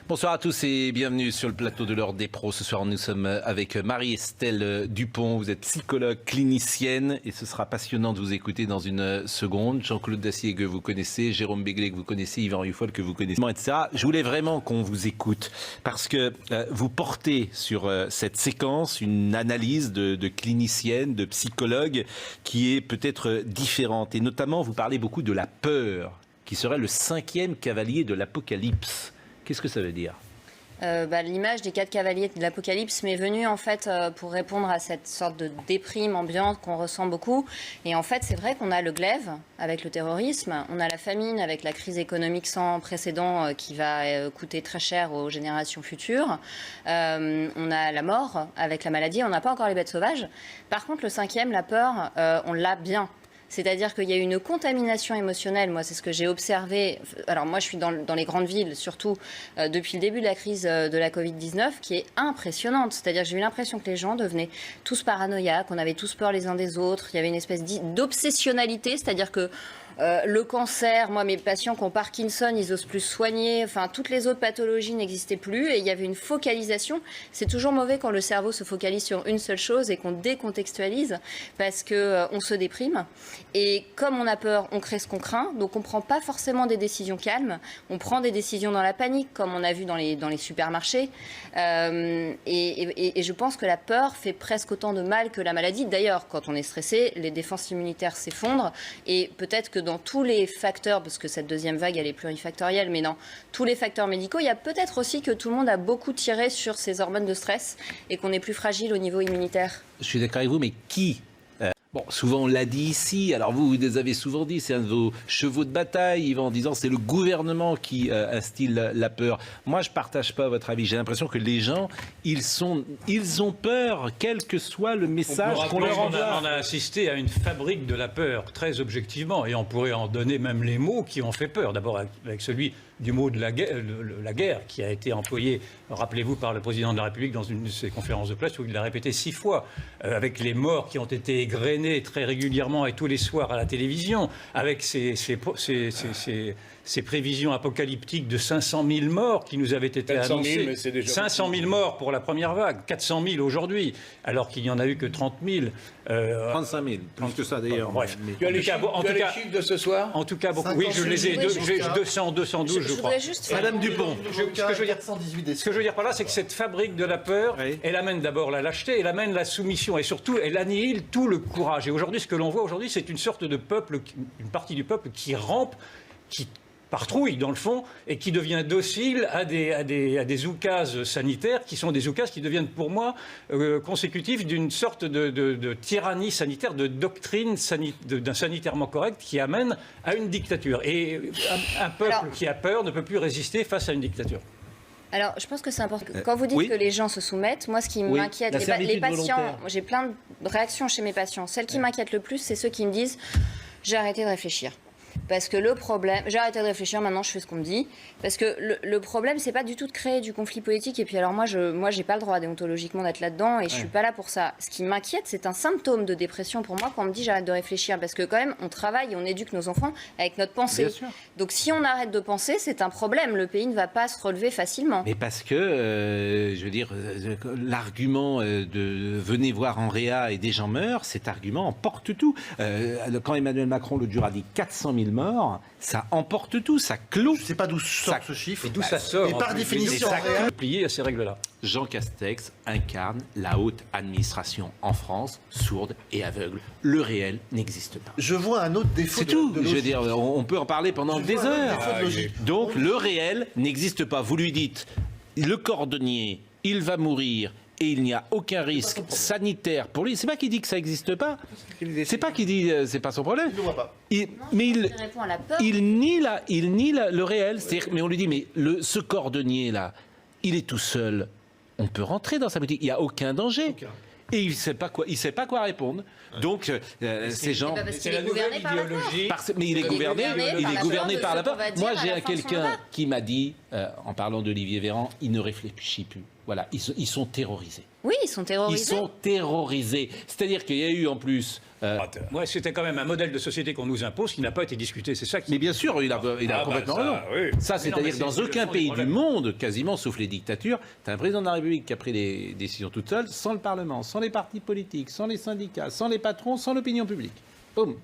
Bonsoir à tous et bienvenue sur le plateau de l'Heure des Pros. Ce soir, nous sommes avec Marie-Estelle Dupont. Vous êtes psychologue clinicienne et ce sera passionnant de vous écouter dans une seconde. Jean-Claude Dacier que vous connaissez, Jérôme Béglé que vous connaissez, Yvan Rufol que vous connaissez, etc. Je voulais vraiment qu'on vous écoute parce que vous portez sur cette séquence une analyse de clinicienne, de psychologue qui est peut-être différente. Et notamment, vous parlez beaucoup de la peur, qui serait le 5e cavalier de l'Apocalypse. Qu'est-ce que ça veut dire ? L'image des 4 cavaliers de l'Apocalypse m'est venue en fait pour répondre à cette sorte de déprime ambiante qu'on ressent beaucoup. Et en fait, c'est vrai qu'on a le glaive avec le terrorisme, on a la famine avec la crise économique sans précédent qui va coûter très cher aux générations futures. On a la mort avec la maladie, on n'a pas encore les bêtes sauvages. Par contre, le 5e, la peur, on l'a bien. C'est-à-dire qu'il y a une contamination émotionnelle, moi c'est ce que j'ai observé, alors moi je suis dans les grandes villes, surtout depuis le début de la crise de la Covid-19, qui est impressionnante. C'est-à-dire que j'ai eu l'impression que les gens devenaient tous paranoïaques, on avait tous peur les uns des autres, il y avait une espèce d'obsessionnalité, c'est-à-dire que le cancer, moi mes patients qui ont Parkinson, ils osent plus soigner, enfin toutes les autres pathologies n'existaient plus et il y avait une focalisation. C'est toujours mauvais quand le cerveau se focalise sur une seule chose et qu'on décontextualise parce que on se déprime et comme on a peur, on crée ce qu'on craint, donc on prend pas forcément des décisions calmes, on prend des décisions dans la panique comme on a vu dans les supermarchés et je pense que la peur fait presque autant de mal que la maladie. D'ailleurs, quand on est stressé, les défenses immunitaires s'effondrent et peut-être que dans tous les facteurs, parce que cette deuxième vague elle est plurifactorielle, mais dans tous les facteurs médicaux, il y a peut-être aussi que tout le monde a beaucoup tiré sur ces hormones de stress et qu'on est plus fragile au niveau immunitaire. Je suis d'accord avec vous, mais qui Bon, souvent on l'a dit ici, alors vous les avez souvent dit, c'est un de vos chevaux de bataille, en disant c'est le gouvernement qui instille la peur. Moi, je ne partage pas votre avis. J'ai l'impression que les gens, ils ont peur, quel que soit le message qu'on leur envoie. On a assisté à une fabrique de la peur, très objectivement, et on pourrait en donner même les mots qui ont fait peur. D'abord avec celui du mot de la guerre qui a été employé, rappelez-vous, par le président de la République dans une de ses conférences de presse où il l'a répété 6 fois, avec les morts qui ont été égrenés très régulièrement et tous les soirs à la télévision, avec ces prévisions apocalyptiques de 500 000 morts qui nous avaient été annoncées. 500 000 morts pour la première vague, 400 000 aujourd'hui, alors qu'il n'y en a eu que 30 000. 35 000, plus que ça d'ailleurs. Bref. Tu as les chiffres de ce soir ? En tout cas, beaucoup. Oui, je les ai. 212, je crois. Madame Dupont. Ce que je veux dire par là, c'est que cette fabrique de la peur, elle amène d'abord la lâcheté, elle amène la soumission et surtout, elle annihile tout le courage. Et aujourd'hui, ce que l'on voit aujourd'hui, c'est une sorte de peuple, une partie du peuple qui rampe, qui partrouille dans le fond et qui devient docile à des oukases sanitaires qui sont des oukases qui deviennent pour moi consécutifs d'une sorte de tyrannie sanitaire, de doctrine d'un sanitairement correct qui amène à une dictature. Et un peuple qui a peur ne peut plus résister face à une dictature. Alors, je pense que c'est important. Quand vous dites que les gens se soumettent, moi, ce qui m'inquiète, les patients, j'ai plein de réactions chez mes patients. Celle qui m'inquiète le plus, c'est ceux qui me disent « j'ai arrêté de réfléchir ». Parce que le problème, j'ai arrêté de réfléchir, maintenant je fais ce qu'on me dit. Parce que le problème, c'est pas du tout de créer du conflit politique. Et puis alors moi, j'ai pas le droit déontologiquement d'être là-dedans et je suis pas là pour ça. Ce qui m'inquiète, c'est un symptôme de dépression pour moi quand on me dit j'arrête de réfléchir. Parce que quand même, on travaille et on éduque nos enfants avec notre pensée. Donc si on arrête de penser, c'est un problème. Le pays ne va pas se relever facilement. Mais parce que, je veux dire, l'argument de venez voir en réa et des gens meurent, cet argument emporte tout. Quand Emmanuel Macron, l'autre jour, a dit 400 000 morts, ça emporte tout, ça clôt. Je ne sais pas d'où sort ce chiffre. Et d'où ça sort. Et par définition, ça clôt plié à ces règles-là. Jean Castex incarne la haute administration en France, sourde et aveugle. Le réel n'existe pas. Je vois un autre défaut. C'est tout. Je veux dire, on peut en parler pendant des heures. Donc le réel n'existe pas. Vous lui dites, le cordonnier, il va mourir. Et il n'y a aucun risque sanitaire pour lui. C'est pas qu'il dit que ça n'existe pas. C'est pas qu'il dit c'est pas son problème. Mais il nie le réel. Mais on lui dit mais ce cordonnier là, il est tout seul. On peut rentrer dans sa boutique. Il n'y a aucun danger. Et il ne sait pas quoi répondre. Donc, ces gens... C'est la nouvelle idéologie. Mais il est gouverné par la peur. Moi, j'ai quelqu'un qui m'a dit, en parlant d'Olivier Véran, il ne réfléchit plus. Voilà, ils sont terrorisés. Oui, ils sont terrorisés. Ils sont terrorisés. C'est-à-dire qu'il y a eu en plus... Ouais, c'était quand même un modèle de société qu'on nous impose qui n'a pas été discuté. C'est ça qui... Mais bien sûr, il a complètement raison. Oui. Ça, Mais non, c'est-à-dire mais que dans c'est le aucun fond du pays du problème. monde, quasiment, sauf les dictatures, tu as un président de la République qui a pris des décisions toute seule, sans le Parlement, sans les partis politiques, sans les syndicats, sans les patrons, sans l'opinion publique. Boum.